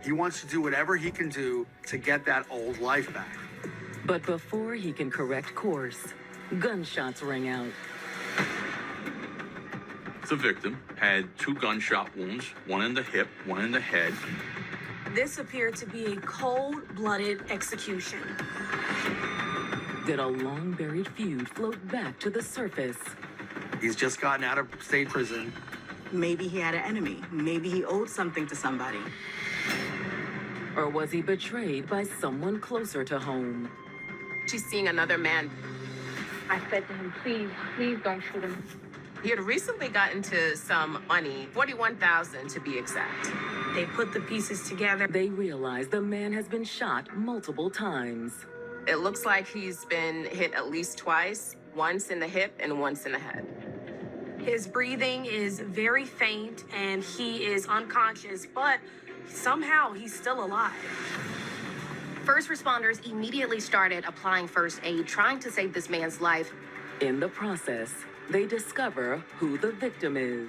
He wants to do whatever he can do to get that old life back. But before he can correct course, gunshots ring out. The victim had 2 gunshot wounds, one in the hip, one in the head. This appeared to be a cold-blooded execution. Did a long-buried feud float back to the surface? He's just gotten out of state prison. Maybe he had an enemy. Maybe he owed something to somebody. Or was he betrayed by someone closer to home? She's seeing another man. I said to him, please, please don't shoot him. He had recently gotten to some money, $41,000 to be exact. They put the pieces together. They realize the man has been shot multiple times. It looks like he's been hit at least twice, once in the hip and once in the head. His breathing is very faint and he is unconscious, but somehow he's still alive. First responders immediately started applying first aid, trying to save this man's life. In the process, they discover who the victim is.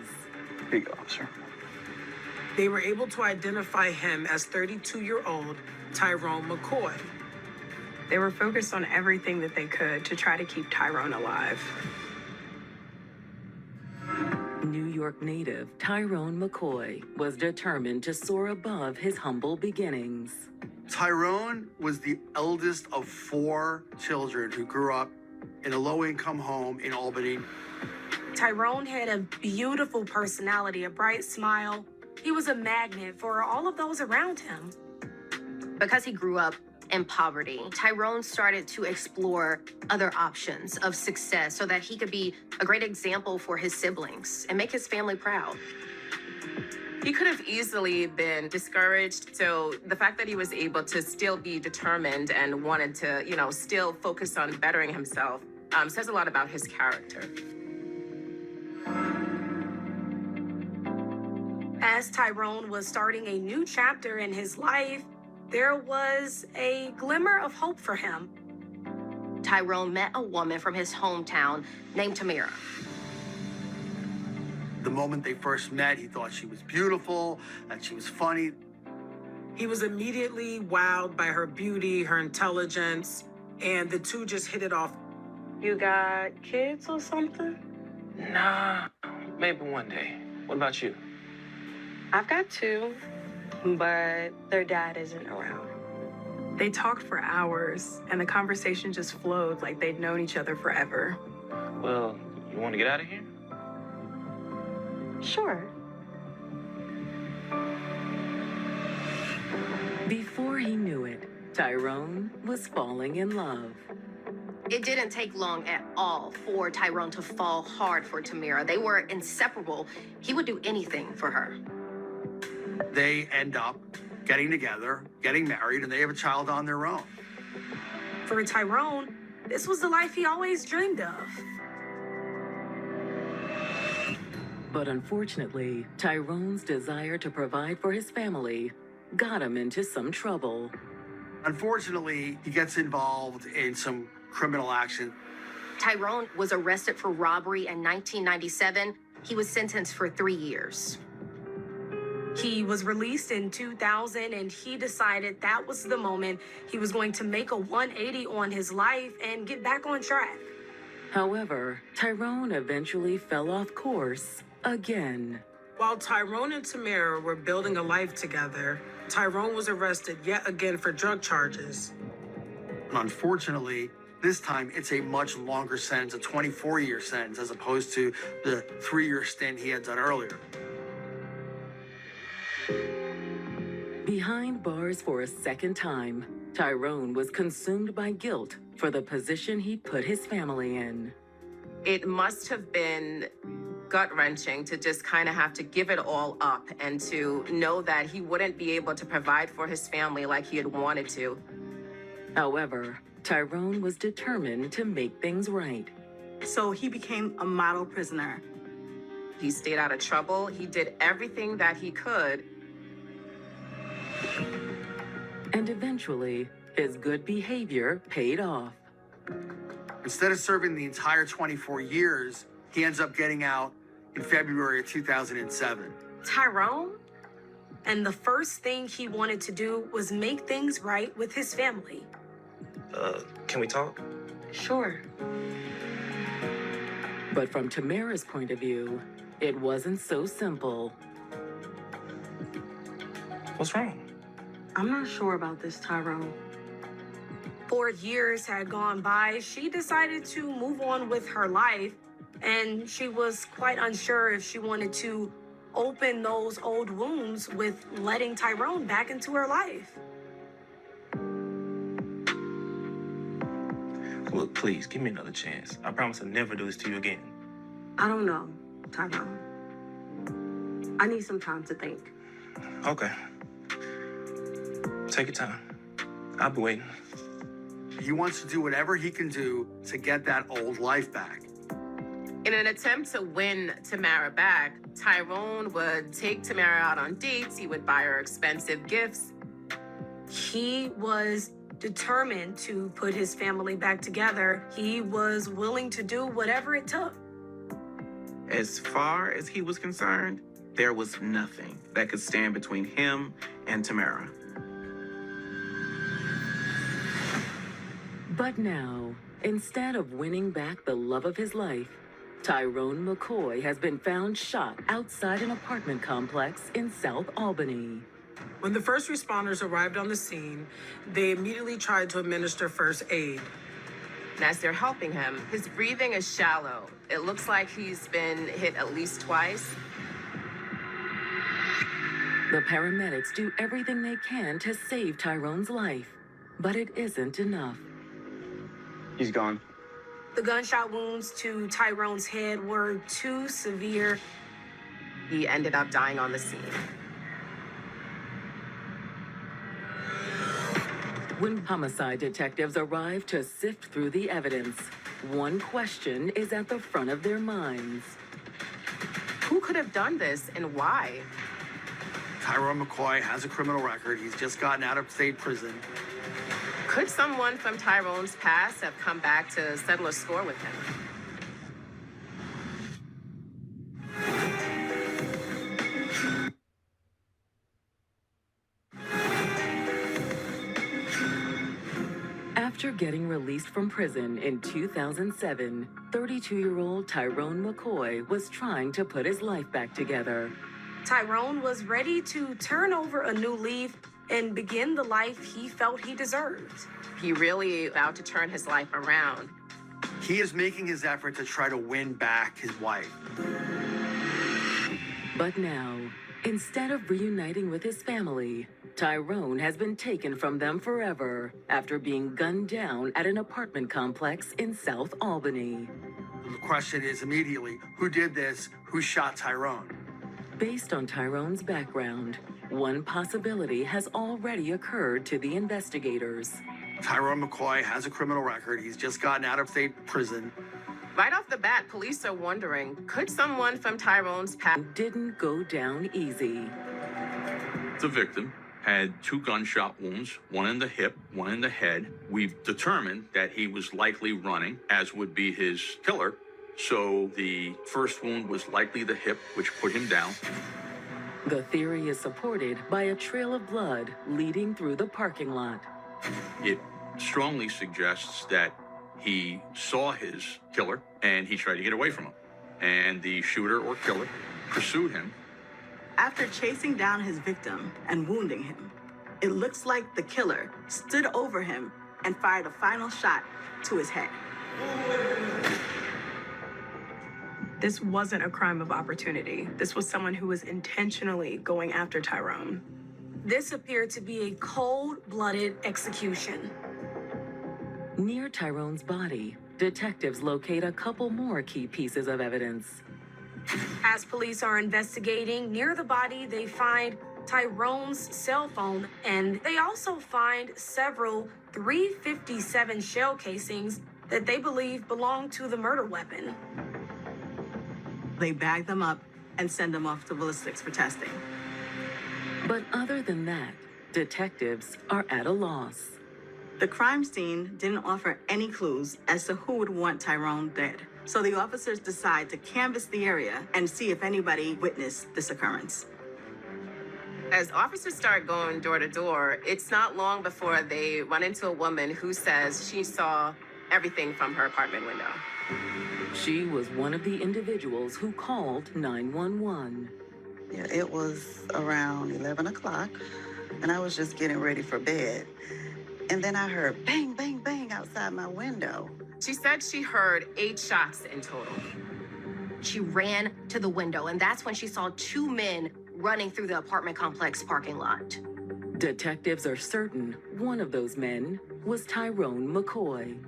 Here you go, officer. They were able to identify him as 32-year-old Tyrone McCoy. They were focused on everything that they could to try to keep Tyrone alive. New York native Tyrone McCoy was determined to soar above his humble beginnings. Tyrone was the eldest of 4 children who grew up in a low-income home in Albany. Tyrone had a beautiful personality, a bright smile. He was a magnet for all of those around him. Because he grew up in poverty, Tyrone started to explore other options of success so that he could be a great example for his siblings and make his family proud. He could have easily been discouraged, so the fact that he was able to still be determined and wanted to, still focus on bettering himself says a lot about his character. As Tyrone was starting a new chapter in his life, there was a glimmer of hope for him. Tyrone met a woman from his hometown named Tamira. The moment they first met, he thought she was beautiful, that she was funny. He was immediately wowed by her beauty, her intelligence, and the two just hit it off. You got kids or something? Nah, maybe one day. What about you? I've got 2, but their dad isn't around. They talked for hours, and the conversation just flowed like they'd known each other forever. Well, you want to get out of here? Sure. Before he knew it, Tyrone was falling in love. It didn't take long at all for Tyrone to fall hard for Tamira. They were inseparable. He would do anything for her. They end up getting together, getting married, and they have a child on their own. For Tyrone, this was the life he always dreamed of. But unfortunately, Tyrone's desire to provide for his family got him into some trouble. Unfortunately, he gets involved in some criminal action. Tyrone was arrested for robbery in 1997. He was sentenced for 3 years. He was released in 2000, and he decided that was the moment he was going to make a 180 on his life and get back on track. However, Tyrone eventually fell off course again. While Tyrone and Tamira were building a life together, Tyrone was arrested yet again for drug charges. And unfortunately, this time it's a much longer sentence, a 24-year sentence, as opposed to the 3-year stint he had done earlier. Behind bars for a second time, Tyrone was consumed by guilt for the position he'd put his family in. It must have been gut-wrenching to just kind of have to give it all up and to know that he wouldn't be able to provide for his family like he had wanted to. However, Tyrone was determined to make things right. So he became a model prisoner. He stayed out of trouble. He did everything that he could. And eventually, his good behavior paid off. Instead of serving the entire 24 years, he ends up getting out in February of 2007. Tyrone? And the first thing he wanted to do was make things right with his family. Can we talk? Sure. But from Tamara's point of view, it wasn't so simple. What's wrong? I'm not sure about this, Tyrone. 4 years had gone by. She decided to move on with her life, and she was quite unsure if she wanted to open those old wounds with letting Tyrone back into her life. Look, please, give me another chance. I promise I'll never do this to you again. I don't know, Tyrone. I need some time to think. Okay. Take your time. I'll be waiting. He wants to do whatever he can do to get that old life back. In an attempt to win Tamara back, Tyrone would take Tamara out on dates. He would buy her expensive gifts. He was determined to put his family back together. He was willing to do whatever it took. As far as he was concerned, there was nothing that could stand between him and Tamara. But now, instead of winning back the love of his life, Tyrone McCoy has been found shot outside an apartment complex in South Albany. When the first responders arrived on the scene, they immediately tried to administer first aid. And as they're helping him, his breathing is shallow. It looks like he's been hit at least twice. The paramedics do everything they can to save Tyrone's life, but it isn't enough. He's gone. The gunshot wounds to Tyrone's head were too severe. He ended up dying on the scene. When homicide detectives arrive to sift through the evidence, one question is at the front of their minds. Who could have done this and why? Tyrone McCoy has a criminal record. He's just gotten out of state prison. Could someone from Tyrone's past have come back to settle a score with him? After getting released from prison in 2007, 32-year-old Tyrone McCoy was trying to put his life back together. Tyrone was ready to turn over a new leaf and begin the life he felt he deserved. He really vowed to turn his life around. He is making his effort to try to win back his wife. But now, instead of reuniting with his family, Tyrone has been taken from them forever after being gunned down at an apartment complex in South Albany. The question is immediately, who did this? Who shot Tyrone? Based on Tyrone's background, one possibility has already occurred to the investigators. Tyrone McCoy has a criminal record. He's just gotten out of state prison. Right off the bat, police are wondering, could someone from Tyrone's past... Didn't go down easy. The victim had 2 gunshot wounds, one in the hip, one in the head. We've determined that he was likely running, as would be his killer. So the first wound was likely the hip, which put him down. The theory is supported by a trail of blood leading through the parking lot. It strongly suggests that he saw his killer and he tried to get away from him. And the shooter or killer pursued him. After chasing down his victim and wounding him, it looks like the killer stood over him and fired a final shot to his head. This wasn't a crime of opportunity. This was someone who was intentionally going after Tyrone. This appeared to be a cold-blooded execution. Near Tyrone's body, detectives locate a couple more key pieces of evidence. As police are investigating, near the body, they find Tyrone's cell phone, and they also find several .357 shell casings that they believe belong to the murder weapon. They bag them up and send them off to ballistics for testing. But other than that, detectives are at a loss. The crime scene didn't offer any clues as to who would want Tyrone dead. So the officers decide to canvass the area and see if anybody witnessed this occurrence. As officers start going door to door, it's not long before they run into a woman who says she saw everything from her apartment window. She was one of the individuals who called 911. Yeah, it was around 11 o'clock, and I was just getting ready for bed. And then I heard bang, bang, bang outside my window. She said she heard 8 shots in total. She ran to the window, and that's when she saw 2 men running through the apartment complex parking lot. Detectives are certain one of those men was Tyrone McCoy.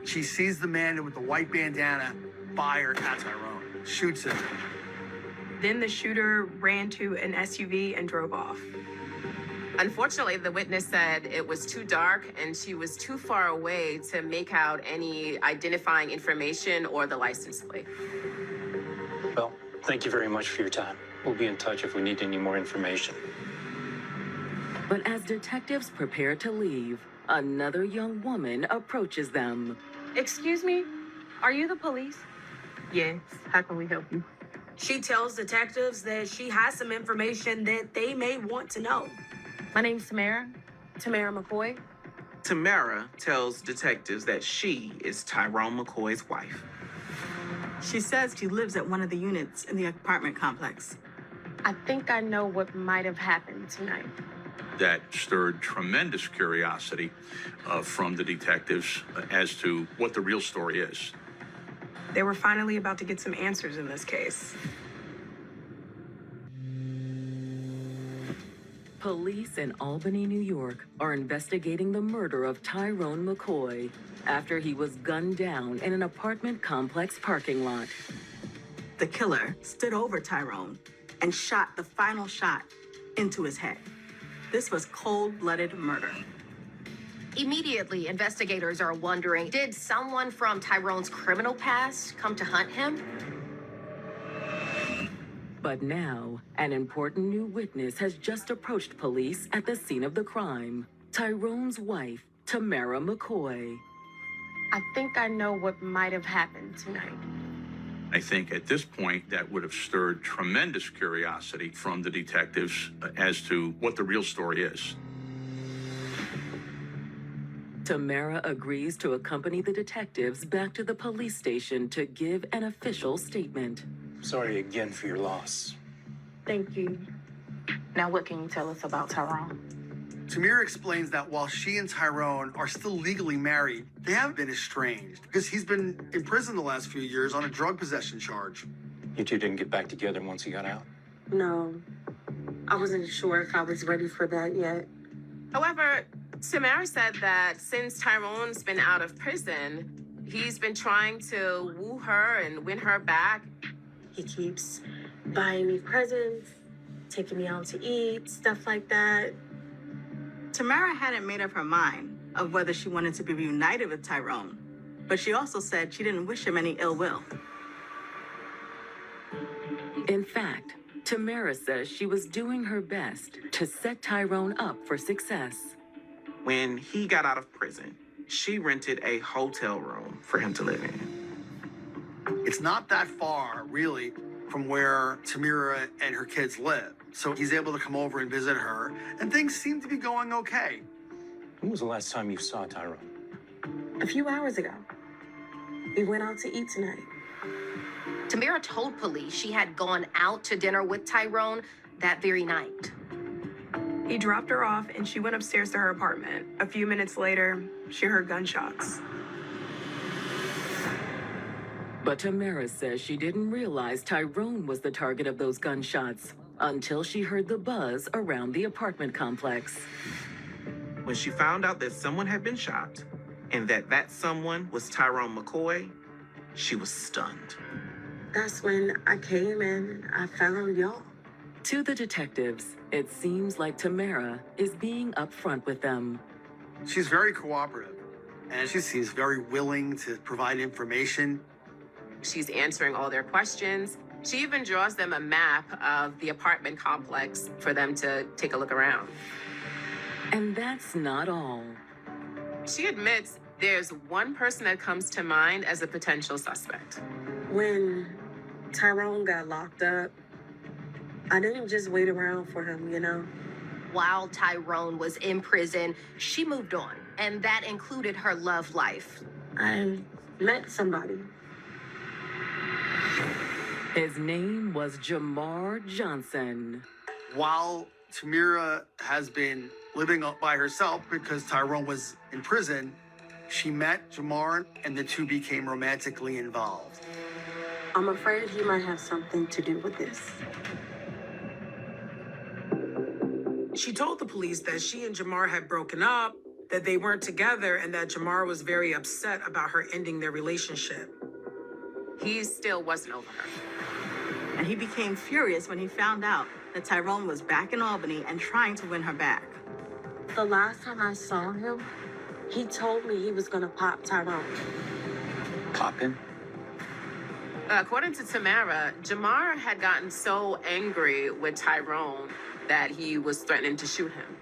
She sees the man with the white bandana fire at Tyrone, shoots him. Then the shooter ran to an SUV and drove off. Unfortunately, the witness said it was too dark and she was too far away to make out any identifying information or the license plate. Well, thank you very much for your time. We'll be in touch if we need any more information. But as detectives prepare to leave, another young woman approaches them. Excuse me? Are you the police? Yes. How can we help you? She tells detectives that she has some information that they may want to know. My name's Tamara. Tamara McCoy. Tamara tells detectives that she is Tyrone McCoy's wife. She says she lives at one of the units in the apartment complex. I think I know what might have happened tonight. That stirred tremendous curiosity from the detectives as to what the real story is. They were finally about to get some answers in this case. Police in Albany, New York, are investigating the murder of Tyrone McCoy after he was gunned down in an apartment complex parking lot. The killer stood over Tyrone and shot the final shot into his head. This was cold-blooded murder. Immediately, investigators are wondering, did someone from Tyrone's criminal past come to hunt him? But now, an important new witness has just approached police at the scene of the crime. Tyrone's wife, Tamara McCoy. I think I know what might have happened tonight. I think at this point that would have stirred tremendous curiosity from the detectives as to what the real story is. Tamara agrees to accompany the detectives back to the police station to give an official statement. Sorry again for your loss. Thank you. Now, what can you tell us about Tyrone? Tamira explains that while she and Tyrone are still legally married, they haven't been estranged because he's been in prison the last few years on a drug possession charge. You two didn't get back together once he got out? No, I wasn't sure if I was ready for that yet. However, Tamara said that since Tyrone's been out of prison, he's been trying to woo her and win her back. He keeps buying me presents, taking me out to eat, stuff like that. Tamara hadn't made up her mind of whether she wanted to be reunited with Tyrone, but she also said she didn't wish him any ill will. In fact, Tamara says she was doing her best to set Tyrone up for success. When he got out of prison, she rented a hotel room for him to live in. It's not that far, really, from where Tamira and her kids live. So he's able to come over and visit her, and things seem to be going okay. When was the last time you saw Tyrone? A few hours ago. We went out to eat tonight. Tamara told police she had gone out to dinner with Tyrone that very night. He dropped her off and she went upstairs to her apartment. A few minutes later, she heard gunshots. But Tamara says she didn't realize Tyrone was the target of those gunshots until she heard the buzz around the apartment complex. When she found out that someone had been shot and that someone was Tyrone McCoy, she was stunned. That's when I came and I found y'all. To the detectives, it seems like Tamara is being upfront with them. She's very cooperative, and she seems very willing to provide information. She's answering all their questions. She even draws them a map of the apartment complex for them to take a look around. And that's not all. She admits there's one person that comes to mind as a potential suspect. When Tyrone got locked up, I didn't just wait around for him, you know? While Tyrone was in prison, she moved on, and that included her love life. I met somebody. His name was Jamar Johnson. While Tamira has been living up by herself because Tyrone was in prison, she met Jamar and the two became romantically involved. I'm afraid he might have something to do with this. She told the police that she and Jamar had broken up, that they weren't together, and that Jamar was very upset about her ending their relationship. He still wasn't over her. And he became furious when he found out that Tyrone was back in Albany and trying to win her back. The last time I saw him, he told me he was gonna pop Tyrone. Pop him? According to Tamara, Jamar had gotten so angry with Tyrone that he was threatening to shoot him.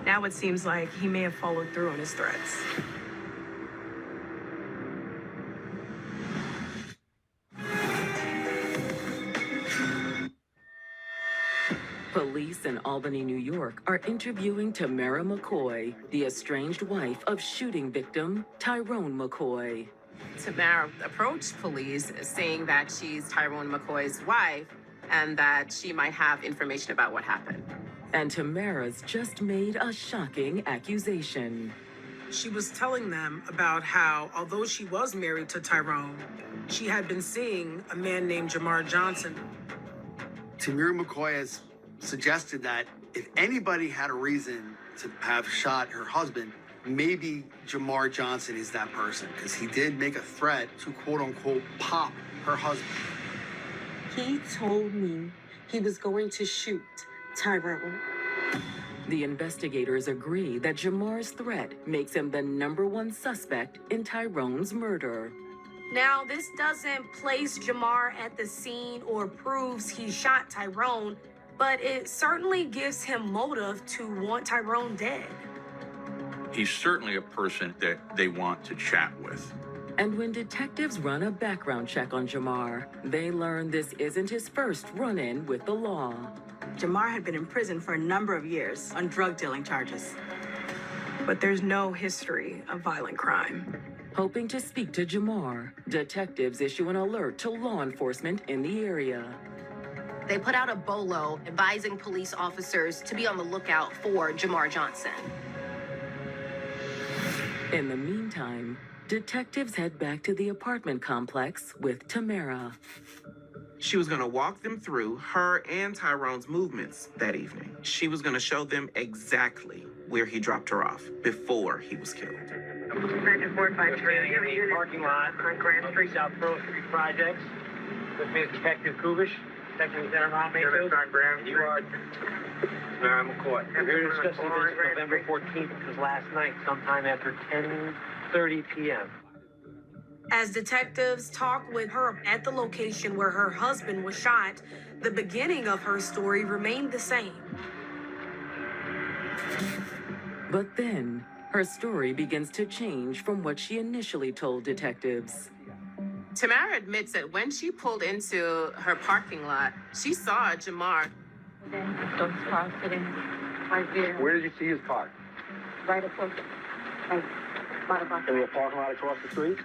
Now it seems like he may have followed through on his threats. Police in Albany, New York are interviewing Tamara McCoy, the estranged wife of shooting victim Tyrone McCoy. Tamara approached police saying that she's Tyrone McCoy's wife and that she might have information about what happened. And Tamara's just made a shocking accusation. She was telling them about how, although she was married to Tyrone, she had been seeing a man named Jamar Johnson. Tamira McCoy has suggested that if anybody had a reason to have shot her husband, maybe Jamar Johnson is that person, because he did make a threat to quote-unquote pop her husband. He told me he was going to shoot Tyrone. The investigators agree that Jamar's threat makes him the #1 suspect in Tyrone's murder. Now, this doesn't place Jamar at the scene or proves he shot Tyrone, but it certainly gives him motive to want Tyrone dead. He's certainly a person that they want to chat with. And when detectives run a background check on Jamar, they learn this isn't his first run-in with the law. Jamar had been in prison for a number of years on drug dealing charges. But there's no history of violent crime. Hoping to speak to Jamar, detectives issue an alert to law enforcement in the area. They put out a bolo advising police officers to be on the lookout for Jamar Johnson. In the meantime, detectives head back to the apartment complex with Tamara. She was going to walk them through her and Tyrone's movements that evening. She was going to show them exactly where he dropped her off before he was killed. Parking lot on Grand Street, South Pearl Street Projects. With me, Detective Kubish, Detective Lieutenant Ron Mayfield. You are Mary McCoy. We're here to discuss the events of November 14th, because last night, sometime after 10:30 p.m. As detectives talk with her at the location where her husband was shot, the beginning of her story remained the same. But then, her story begins to change from what she initially told detectives. Tamara admits that when she pulled into her parking lot, she saw Jamar. Then those cars sitting right there. Where did you see his car? Right across, like, right about In the parking lot across the street?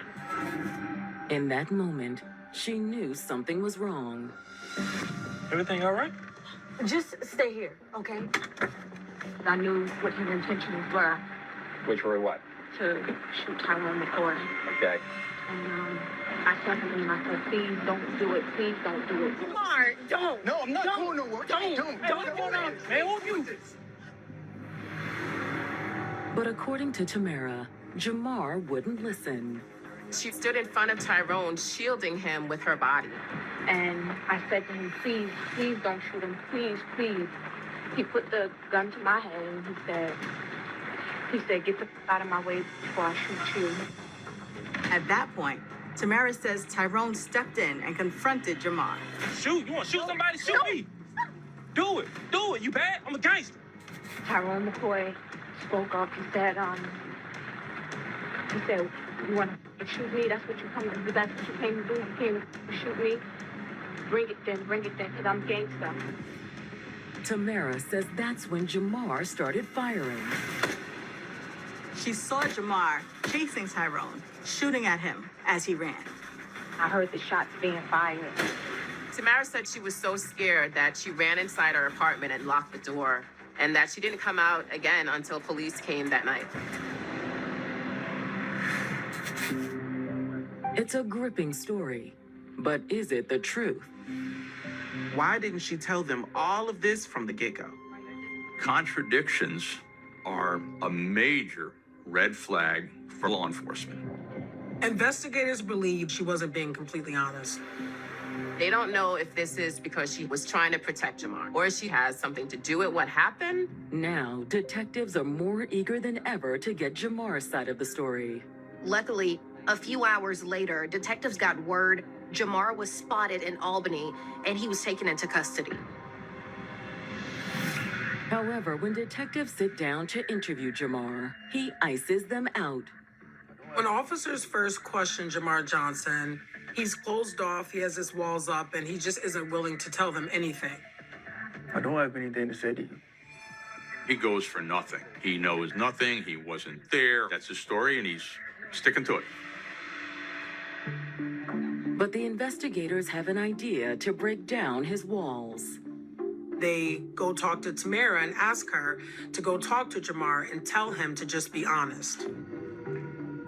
In that moment, she knew something was wrong. Everything all right? Just stay here, okay? I knew what his intentions were Which were what? to shoot Tyrone McCoy. Okay. And I said to him, I said, please don't do it. Please don't do it. Jamar, don't. No, I'm not going nowhere. Don't go down. Man, who you? But according to Tamara, Jamar wouldn't listen. She stood in front of Tyrone, shielding him with her body. And I said to him, please, please don't shoot him. Please, please. He put the gun to my head and he said, get the f out of my way before I shoot you. At that point, Tamara says Tyrone stepped in and confronted Jamar. Shoot, you want to shoot somebody? Shoot me. Do it. Do it. You bad? I'm a gangster. Tyrone McCoy spoke up. He said, you want to shoot me? That's what you come to do. That's what you came to do. You came to shoot me. bring it then, because I'm gangsta. Tamara says that's when Jamar started firing. She saw Jamar chasing Tyrone, shooting at him as he ran. I heard the shots being fired. Tamara said she was so scared that she ran inside her apartment and locked the door, and that she didn't come out again until police came that night. It's a gripping story, but is it the truth? Why didn't she tell them all of this from the get-go? Contradictions are a major red flag for law enforcement. Investigators believe she wasn't being completely honest. They don't know if this is because she was trying to protect Jamar or she has something to do with what happened. Now, detectives are more eager than ever to get Jamar's side of the story. Luckily, a few hours later, detectives got word Jamar was spotted in Albany and he was taken into custody. However, when detectives sit down to interview Jamar, he ices them out. When officers first questioned Jamar Johnson, he's closed off, he has his walls up, and he just isn't willing to tell them anything. I don't have anything to say to you. He goes for nothing. He knows nothing. He wasn't there. That's his story, and he's sticking to it. But the investigators have an idea to break down his walls. They go talk to Tamara and ask her to go talk to Jamar and tell him to just be honest.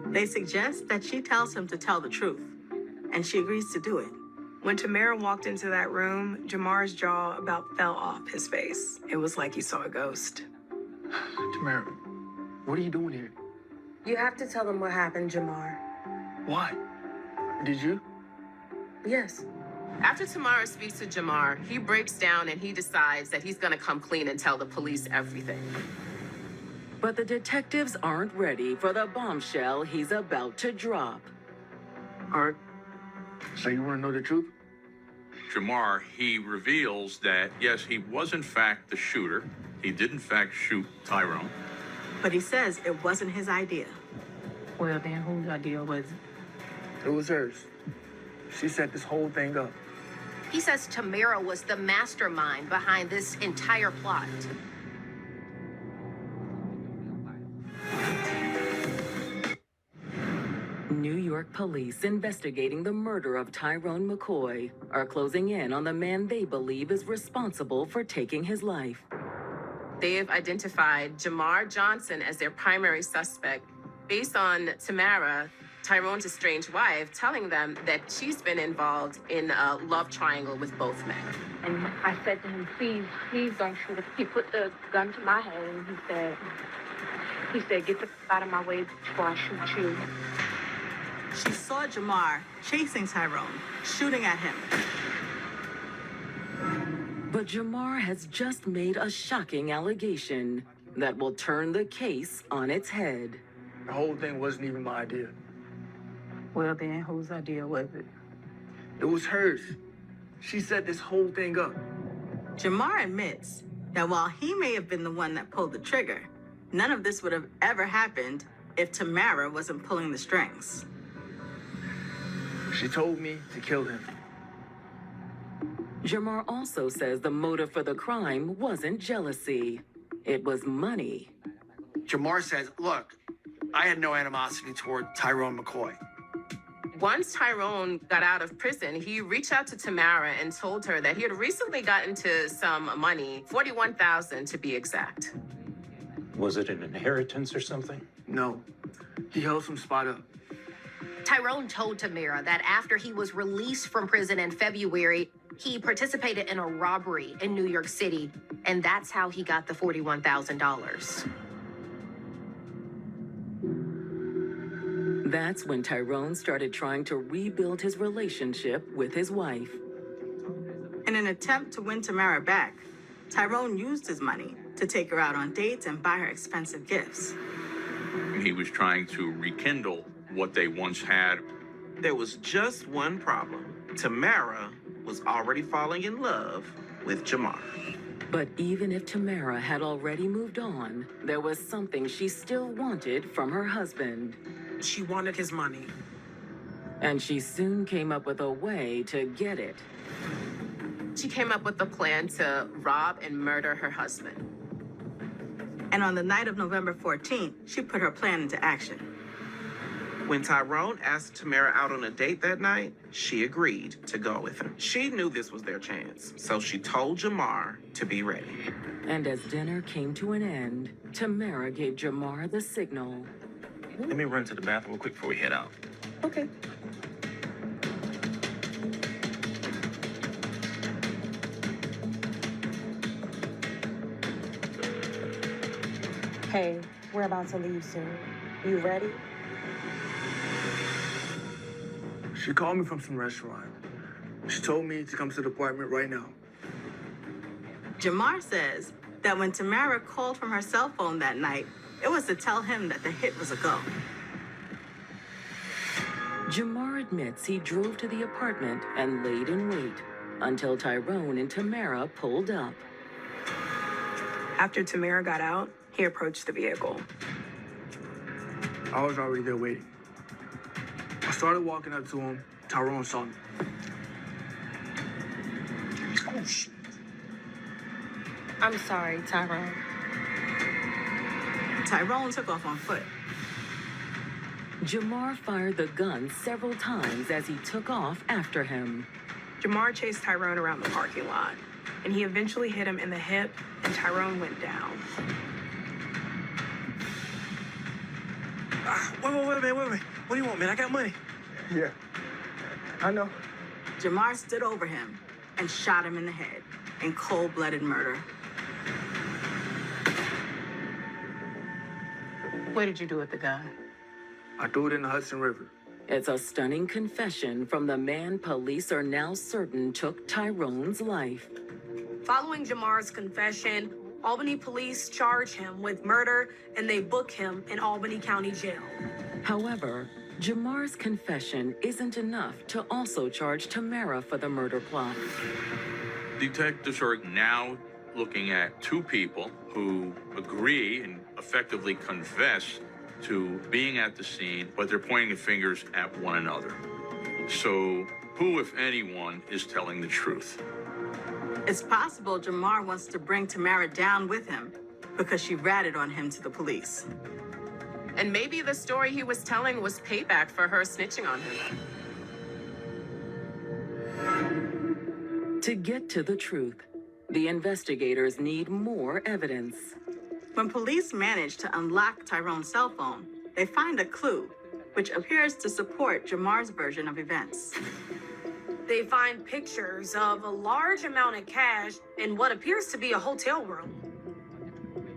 They suggest that she tells him to tell the truth, and she agrees to do it. When Tamara walked into that room, Jamar's jaw about fell off his face. It was like he saw a ghost. Tamara, what are you doing here? You have to tell them what happened, Jamar. Why? Did you? Yes. After Tamara speaks to Jamar, he breaks down and he decides that he's going to come clean and tell the police everything. But the detectives aren't ready for the bombshell he's about to drop. All right. So you want to know the truth? Jamar, he reveals that, yes, he was in fact the shooter. He did in fact shoot Tyrone. But he says it wasn't his idea. Well, then whose idea was it? It was hers. She set this whole thing up. He says Tamara was the mastermind behind this entire plot. New York police investigating the murder of Tyrone McCoy are closing in on the man they believe is responsible for taking his life. They've identified Jamar Johnson as their primary suspect based on Tamara, Tyrone's estranged wife, telling them that she's been involved in a love triangle with both men. And I said to him, please don't shoot her. He put the gun to my head and he said, get the out of my way before I shoot you. She saw Jamar chasing Tyrone, shooting at him. But Jamar has just made a shocking allegation that will turn the case on its head. The whole thing wasn't even my idea. Well, then whose idea was it? It was hers. She set this whole thing up. Jamar admits that while he may have been the one that pulled the trigger, none of this would have ever happened if Tamara wasn't pulling the strings. She told me to kill him. Jamar also says the motive for the crime wasn't jealousy. It was money. Jamar says, look, I had no animosity toward Tyrone McCoy. Once Tyrone got out of prison, he reached out to Tamara and told her that he had recently gotten to some money, $41,000 to be exact. Was it an inheritance or something? No. He held some spot up. Tyrone told Tamara that after he was released from prison in February, he participated in a robbery in New York City, and that's how he got the $41,000. That's when Tyrone started trying to rebuild his relationship with his wife. In an attempt to win Tamara back, Tyrone used his money to take her out on dates and buy her expensive gifts. He was trying to rekindle what they once had. There was just one problem. Tamara was already falling in love with Jamar. But even if Tamara had already moved on, there was something she still wanted from her husband. She wanted his money. And she soon came up with a way to get it. She came up with the plan to rob and murder her husband. And on the night of November 14th, she put her plan into action. When Tyrone asked Tamara out on a date that night, she agreed to go with him. She knew this was their chance, so she told Jamar to be ready. And as dinner came to an end, Tamara gave Jamar the signal. Let me run to the bathroom real quick before we head out. Okay. Hey, we're about to leave soon. You ready? She called me from some restaurant. She told me to come to the apartment right now. Jamar says that when Tamara called from her cell phone that night, it was to tell him that the hit was a go. Jamar admits he drove to the apartment and laid in wait until Tyrone and Tamara pulled up. After Tamara got out, he approached the vehicle. I was already there waiting. I started walking up to him. Tyrone saw me. Oh, shit. I'm sorry, Tyrone. Tyrone took off on foot. Jamar fired the gun several times as he took off after him. Jamar chased Tyrone around the parking lot, and he eventually hit him in the hip, and Tyrone went down. Wait. What do you want, man? I got money. Yeah, I know. Jamar stood over him and shot him in the head in cold-blooded murder. What did you do with the gun? I threw it in the Hudson River. It's a stunning confession from the man police are now certain took Tyrone's life. Following Jamar's confession, Albany police charge him with murder and they book him in Albany County Jail. However, Jamar's confession isn't enough to also charge Tamara for the murder plot. Detectives are now looking at two people who agree and effectively confess to being at the scene, but they're pointing fingers at one another. So who, if anyone, is telling the truth? It's possible Jamar wants to bring Tamara down with him because she ratted on him to the police. And maybe the story he was telling was payback for her snitching on him. To get to the truth, the investigators need more evidence. When police manage to unlock Tyrone's cell phone, they find a clue, which appears to support Jamar's version of events. They find pictures of a large amount of cash in what appears to be a hotel room.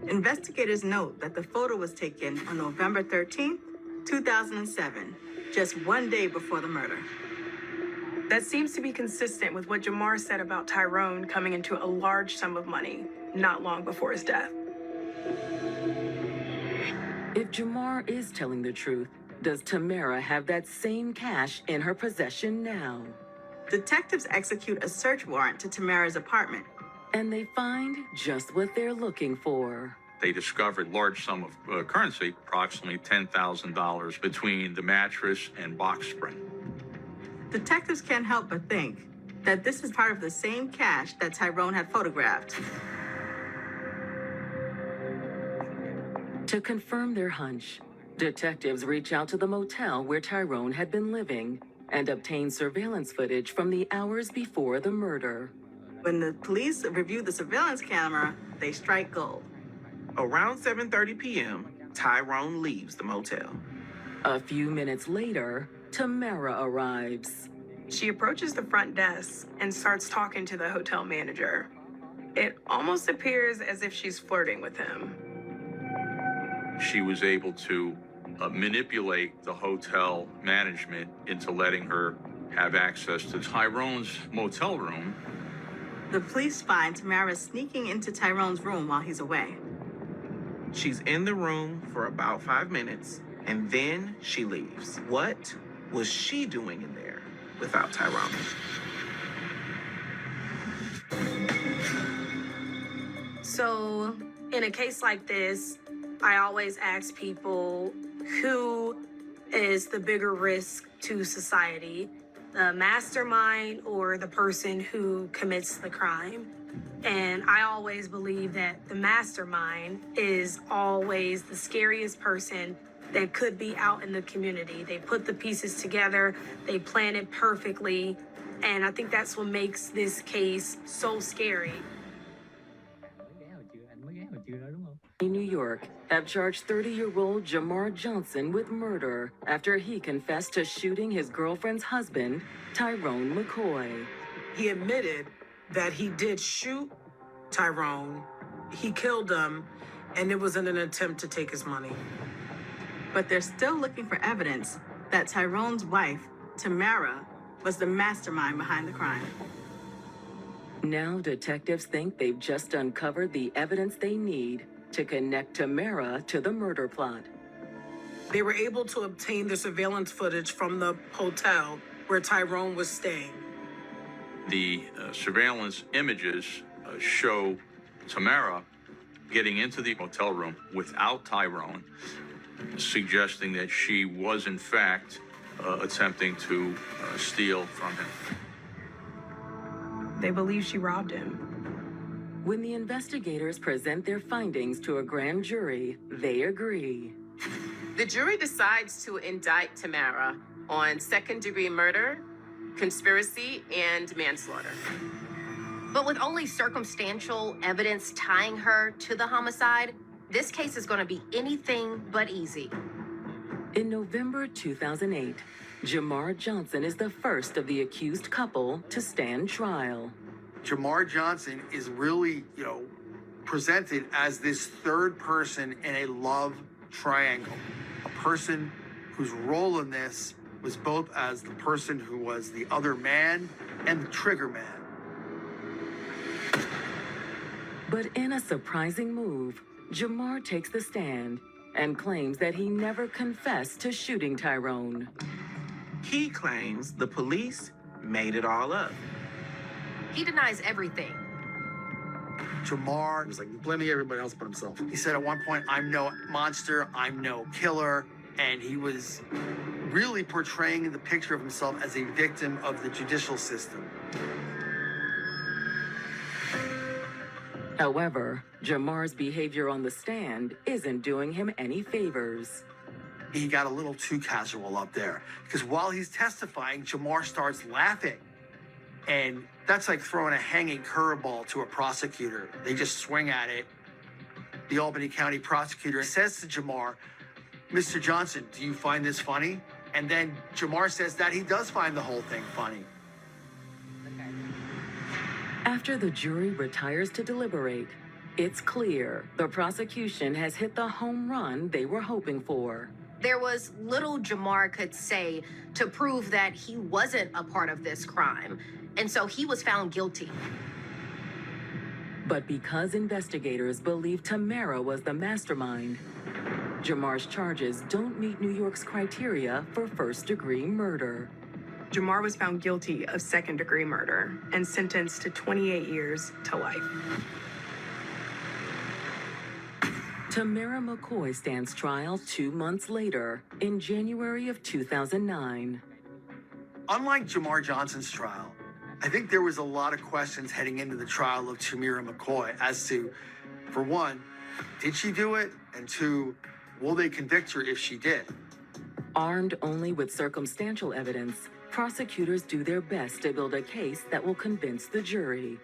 Investigators note that the photo was taken on November 13th, 2007, just one day before the murder. That seems to be consistent with what Jamar said about Tyrone coming into a large sum of money not long before his death. If Jamar is telling the truth, does Tamara have that same cash in her possession now? Detectives execute a search warrant to Tamara's apartment. And they find just what they're looking for. They discovered a large sum of currency, approximately $10,000, between the mattress and box spring. Detectives can't help but think that this is part of the same cash that Tyrone had photographed. To confirm their hunch, detectives reach out to the motel where Tyrone had been living and obtain surveillance footage from the hours before the murder. When the police review the surveillance camera, they strike gold. Around 7:30 p.m., Tyrone leaves the motel. A few minutes later, Tamara arrives. She approaches the front desk and starts talking to the hotel manager. It almost appears as if she's flirting with him. She was able to manipulate the hotel management into letting her have access to Tyrone's motel room. The police find Tamara sneaking into Tyrone's room while he's away. She's in the room for about 5 minutes, and then she leaves. What was she doing in there without Tyrone? So, in a case like this, I always ask people who is the bigger risk to society, the mastermind or the person who commits the crime. And I always believe that the mastermind is always the scariest person that could be out in the community. They put the pieces together, they plan it perfectly, and I think that's what makes this case so scary. New York have charged 30-year-old Jamar Johnson with murder after he confessed to shooting his girlfriend's husband, Tyrone McCoy. He admitted that he did shoot Tyrone, he killed him, and it was in an attempt to take his money. But they're still looking for evidence that Tyrone's wife, Tamara, was the mastermind behind the crime. Now detectives think they've just uncovered the evidence they need to connect Tamara to the murder plot. They were able to obtain the surveillance footage from the hotel where Tyrone was staying. The surveillance images show Tamara getting into the hotel room without Tyrone, suggesting that she was in fact attempting to steal from him. They believe she robbed him. When the investigators present their findings to a grand jury, they agree. The jury decides to indict Tamara on second-degree murder, conspiracy, and manslaughter. But with only circumstantial evidence tying her to the homicide, this case is going to be anything but easy. In November 2008, Jamar Johnson is the first of the accused couple to stand trial. Jamar Johnson is really, presented as this third person in a love triangle. A person whose role in this was both as the person who was the other man and the trigger man. But in a surprising move, Jamar takes the stand and claims that he never confessed to shooting Tyrone. He claims the police made it all up. He denies everything. Jamar was like blaming everybody else but himself. He said at one point, "I'm no monster, I'm no killer," and he was really portraying the picture of himself as a victim of the judicial system. However, Jamar's behavior on the stand isn't doing him any favors. He got a little too casual up there because while he's testifying, Jamar starts laughing. And that's like throwing a hanging curveball to a prosecutor. They just swing at it. The Albany County prosecutor says to Jamar, "Mr. Johnson, do you find this funny?" And then Jamar says that he does find the whole thing funny. After the jury retires to deliberate, it's clear the prosecution has hit the home run they were hoping for. There was little Jamar could say to prove that he wasn't a part of this crime, and so he was found guilty. But because investigators believe Tamara was the mastermind, Jamar's charges don't meet New York's criteria for first-degree murder. Jamar was found guilty of second-degree murder and sentenced to 28 years to life. Tamara McCoy stands trial 2 months later, in January of 2009. Unlike Jamar Johnson's trial, I think there was a lot of questions heading into the trial of Tamara McCoy as to, for one, did she do it? And two, will they convict her if she did? Armed only with circumstantial evidence, prosecutors do their best to build a case that will convince the jury.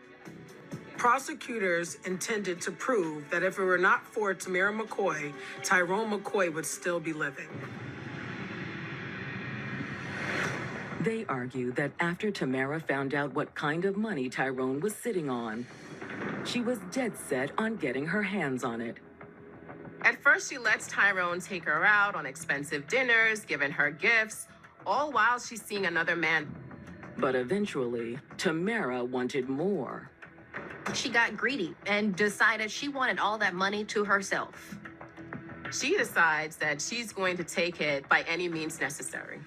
Prosecutors intended to prove that if it were not for Tamara McCoy, Tyrone McCoy would still be living. They argue that after Tamara found out what kind of money Tyrone was sitting on, she was dead set on getting her hands on it. At first, she lets Tyrone take her out on expensive dinners, giving her gifts, all while she's seeing another man. But eventually, Tamara wanted more. She got greedy and decided she wanted all that money to herself. She decides that she's going to take it by any means necessary.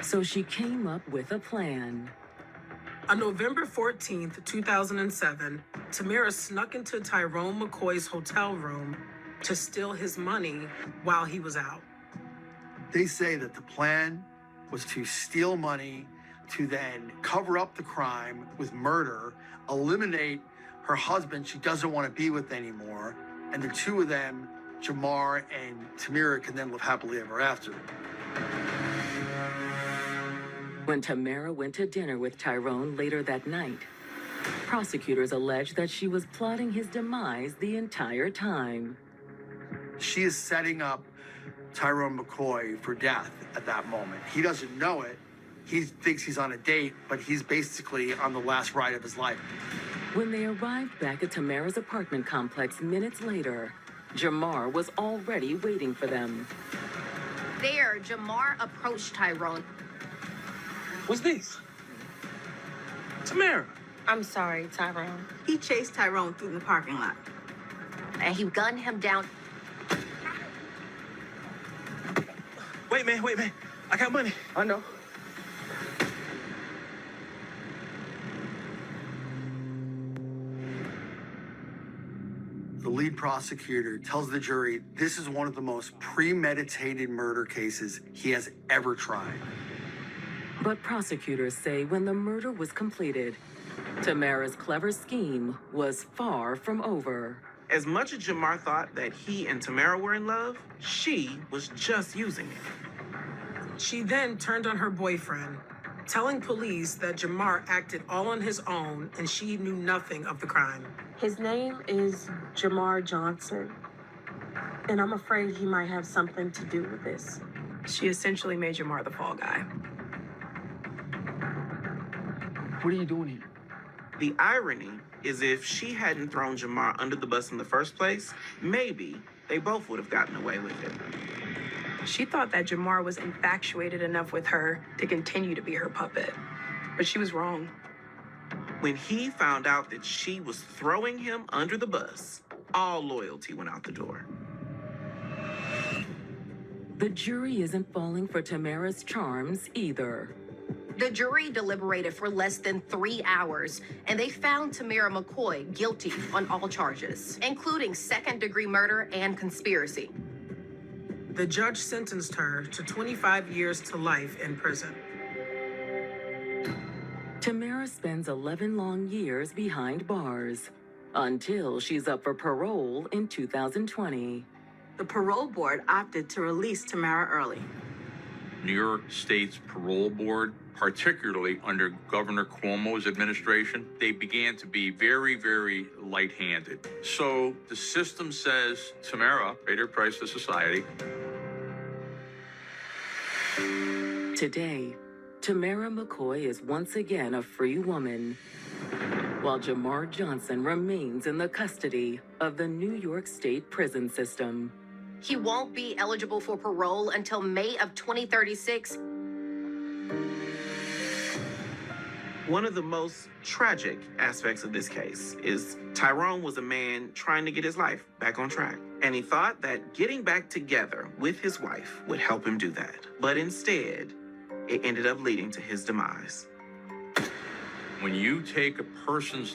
So she came up with a plan. On November 14th, 2007, Tamara snuck into Tyrone McCoy's hotel room to steal his money while he was out. They say that the plan was to steal money, to then cover up the crime with murder, eliminate her husband she doesn't want to be with anymore, and the two of them, Jamar and Tamira, can then live happily ever after. When Tamara went to dinner with Tyrone later that night, prosecutors allege that she was plotting his demise the entire time. She is setting up Tyrone McCoy for death at that moment. He doesn't know it. He thinks he's on a date, but he's basically on the last ride of his life. When they arrived back at Tamara's apartment complex minutes later, Jamar was already waiting for them. There, Jamar approached Tyrone. What's this? Tamara. I'm sorry, Tyrone. He chased Tyrone through the parking lot. And he gunned him down. Wait, man. I got money. I know. The lead prosecutor tells the jury this is one of the most premeditated murder cases he has ever tried. But prosecutors say when the murder was completed, Tamara's clever scheme was far from over. As much as Jamar thought that he and Tamara were in love, she was just using it. She then turned on her boyfriend, telling police that Jamar acted all on his own and she knew nothing of the crime. His name is Jamar Johnson, and I'm afraid he might have something to do with this. She essentially made Jamar the fall guy. What are you doing here? The irony is if she hadn't thrown Jamar under the bus in the first place, maybe they both would have gotten away with it. She thought that Jamar was infatuated enough with her to continue to be her puppet, but she was wrong. When he found out that she was throwing him under the bus, all loyalty went out the door. The jury isn't falling for Tamara's charms either. The jury deliberated for less than 3 hours, and they found Tamara McCoy guilty on all charges, including second-degree murder and conspiracy. The judge sentenced her to 25 years to life in prison. Tamara spends 11 long years behind bars until she's up for parole in 2020. The parole board opted to release Tamara early. New York State's parole board, particularly under Governor Cuomo's administration, they began to be very, very light-handed. So the system says, Tamara paid her price to society. Today, Tamara McCoy is once again a free woman, while Jamar Johnson remains in the custody of the New York State prison system. He won't be eligible for parole until May of 2036. One of the most tragic aspects of this case is Tyrone was a man trying to get his life back on track. And he thought that getting back together with his wife would help him do that. But instead, it ended up leading to his demise. When you take a person's